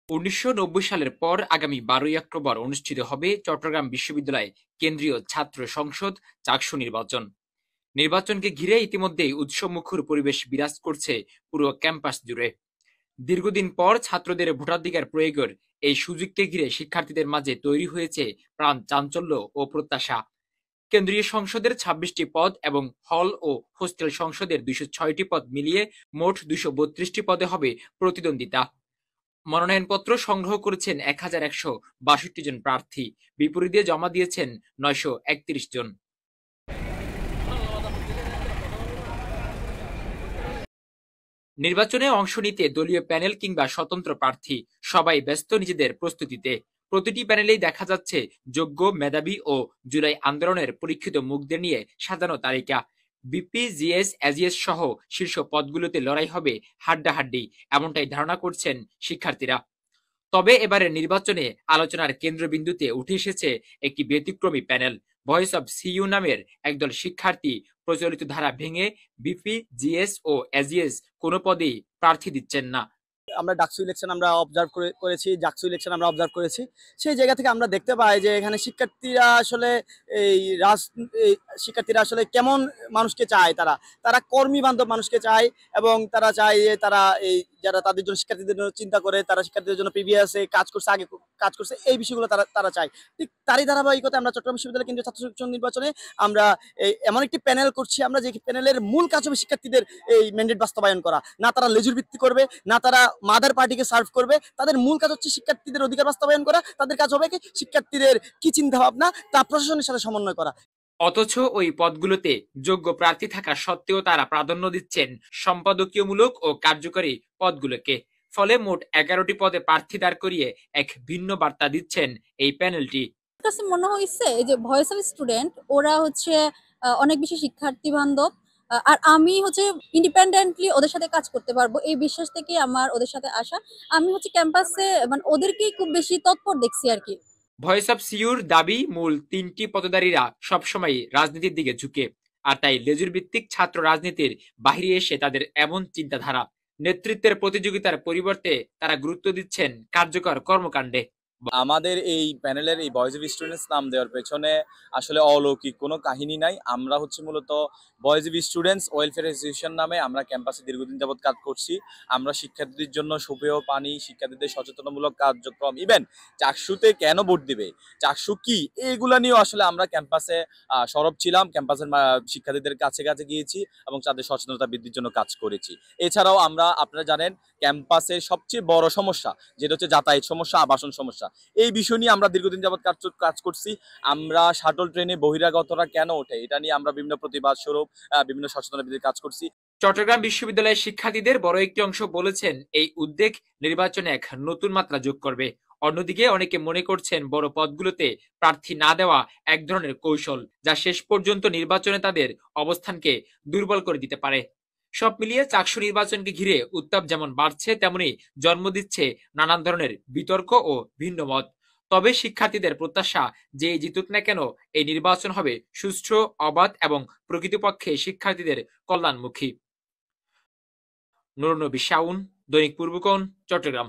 ১৯৯০ সালের পর আগামী ১২ই অক্টোবর অনুষ্ঠিত হবে চট্টগ্রাম বিশ্ববিদ্যালয় কেন্দ্রীয় ছাত্র সংসদ চাকসু নির্বাচন। নির্বাচনকে ঘিরে ইতিমধ্যেই উৎসবমুখর পরিবেশ বিরাজ করছে পুরো ক্যাম্পাস জুড়ে। দীর্ঘদিন পর ছাত্রদের ভোটাধিকার প্রয়োগের এই সুযোগকে ঘিরে শিক্ষার্থীদের মাঝে তৈরি হয়েছে প্রাণ চাঞ্চল্য ও প্রত্যাশা। কেন্দ্রীয় সংসদের ২৬টি পদ এবং হল ও হোস্টেল সংসদের ২০৬টি পদ মিলিয়ে মোট ২৩২টি পদে হবে প্রতিদ্বন্দ্বিতা। মনোনয়নপত্র সংগ্রহ করেছেন ১,১৬২ জন প্রার্থী, বিপরীতে জমা দিয়েছেন ৯৩১ জন। নির্বাচনে অংশ নিতে দলীয় প্যানেল কিংবা স্বতন্ত্র প্রার্থী সবাই ব্যস্ত নিজেদের প্রস্তুতিতে। প্রতিটি প্যানেলেই দেখা যাচ্ছে যোগ্য, মেধাবী ও জুলাই আন্দোলনের পরীক্ষিত মুখদের নিয়ে সাজানো তালিকা। বিপি, জিএস, এজিএস সহ শীর্ষ পদগুলোতে লড়াই হবে হাড্ডাহাড্ডি, এমনটাই ধারণা করছেন শিক্ষার্থীরা। তবে এবারের নির্বাচনে আলোচনার কেন্দ্রবিন্দুতে উঠে এসেছে একটি ব্যতিক্রমী প্যানেল। ভয়েস অব সিইউ নামের একদল শিক্ষার্থী প্রচলিত ধারা ভেঙে বিপি, জিএস ও এজিএস কোনো পদেই প্রার্থী দিচ্ছেন না। আমরা ডাকসু ইলেকশন আমরা অবজার্ভ করেছি, জাকসু ইলেকশন আমরা অবজার্ভ করেছি। সেই জায়গা থেকে আমরা দেখতে পাই যে এখানে শিক্ষার্থীরা আসলে এই এই শিক্ষার্থীরা আসলে কেমন মানুষকে চায়, তারা তারা কর্মী বান্ধব মানুষকে চায় এবং তারা চায় যে তারা এই যারা তাদের জন্য শিক্ষার্থীদের জন্য চিন্তা করে, তারা শিক্ষার্থীদের জন্য প্রিভিয়াসে কাজ করছে, আগে কাজ করছে, এই বিষয়গুলো তারা তারা চায়। ঠিক তারই ধারাবাহিকতা আমরা চট্টগ্রাম বিশ্ববিদ্যালয় কেন্দ্রীয় ছাত্র সংসদ নির্বাচনে আমরা এমন একটি প্যানেল করছি, আমরা যে প্যানেলের মূল কাজ হবে শিক্ষার্থীদের এই ম্যান্ডেট বাস্তবায়ন করা। না তারা লেজুর ভিত্তি করবে, না তারা মাদার পার্টিকে সার্ভ করবে। তাদের মূল কাজ হচ্ছে শিক্ষার্থীদের অধিকার বাস্তবায়ন করা। তাদের কাজ হবে কি শিক্ষার্থীদের কি চিন্তা ভাবনা তা প্রশাসনের সাথে সমন্বয় করা। অথচ ওই পদগুলোতে যোগ্য প্রার্থী থাকা সত্ত্বেও তারা প্রাধান্য দিচ্ছেন সম্পাদকীয়মূলক ও কার্যকরী পদগুলোকে। ফলে মোট ১১টি পদে প্রার্থী দাঁড় করিয়ে এক ভিন্ন বার্তা দিচ্ছেন এই প্যানেলটি। কাছে মনে হয়েছে যে ভয়েস অফ স্টুডেন্ট ওরা হচ্ছে অনেক বেশি শিক্ষার্থী বান্ধব, আর আমি হচ্ছে ইন্ডিপেন্ডেন্টলি ওদের সাথে কাজ করতে পারবো এই বিশ্বাস থেকে আমার ওদের সাথে আসা। আমি হচ্ছে ক্যাম্পাসে মানে ওদেরকেই খুব বেশি তৎপর দেখছি আর কি। ভয়েস অব সিইউর দাবি, মূল ৩টি পদধারীরা সবসময় রাজনীতির দিকে ঝুঁকে, আর তাই লেজুর ভিত্তিক ছাত্র রাজনীতির বাইরে এসে তাদের এমন চিন্তাধারা। নেতৃত্বের প্রতিযোগিতার পরিবর্তে তারা গুরুত্ব দিচ্ছেন কার্যকর কর্মকাণ্ডে। আমাদের এই প্যানেলের এই ভয়েস অফ স্টুডেন্টস নাম দেওয়ার পেছনে আসলে অলৌকিক কোনো কাহিনী নাই। আমরা হচ্ছে মূলত voice of students welfare association নামে আমরা ক্যাম্পাসে দীর্ঘদিন যাবৎ কাজ করছি। আমরা শিক্ষার্থীদের জন্য সুপেয় পানি, শিক্ষার্থীদের সচেতনমূলক কার্যক্রম, ইভেন চাকসুতে কেন ভোট দিবে, চাকসু কি, এইগুলা নিয়েও আসলে আমরা ক্যাম্পাসে সরব ছিলাম। ক্যাম্পাসের শিক্ষার্থীদের কাছে কাছে গিয়েছি এবং তাদের সচেতনতা বৃদ্ধির জন্য কাজ করেছি। এছাড়াও আমরা, আপনারা জানেন, ক্যাম্পাসের সবচেয়ে বড় সমস্যা যেটা হচ্ছে যাতায়াত সমস্যা, আবাসন সমস্যা। এই বিষয় নিয়ে আমরা দীর্ঘদিন যাবৎ কাজ করছি। আমরা শাটল ট্রেনে বহিরাগতরা কেন ওঠে, এটা নিয়ে আমরা বিভিন্ন প্রতিবাদ স্বরূপ বিভিন্ন সচেতনতা বৃদ্ধির কাজ করছি। চট্টগ্রাম বিশ্ববিদ্যালয়ের শিক্ষার্থীদের বড় একটি অংশ বলেছেন, এই উদ্যোগ নির্বাচনে এক নতুন মাত্রা যোগ করবে। অন্যদিকে অনেকে মনে করছেন বড় পদগুলোতে প্রার্থী না দেওয়া এক ধরনের কৌশল, যা শেষ পর্যন্ত নির্বাচনে তাদের অবস্থানকে দুর্বল করে দিতে পারে। সব মিলিয়ে চাকসু নির্বাচনকে ঘিরে উত্তাপ যেমন বাড়ছে, তেমনি জন্ম দিচ্ছে নানান ধরনের বিতর্ক ও ভিন্ন মত। তবে শিক্ষার্থীদের প্রত্যাশা, যে জিতুক না কেন এই নির্বাচন হবে সুষ্ঠু, অবাধ এবং প্রকৃতপক্ষে শিক্ষার্থীদের কল্যাণমুখী। নুরুন্নবী শাওন, দৈনিক পূর্বকোণ, চট্টগ্রাম।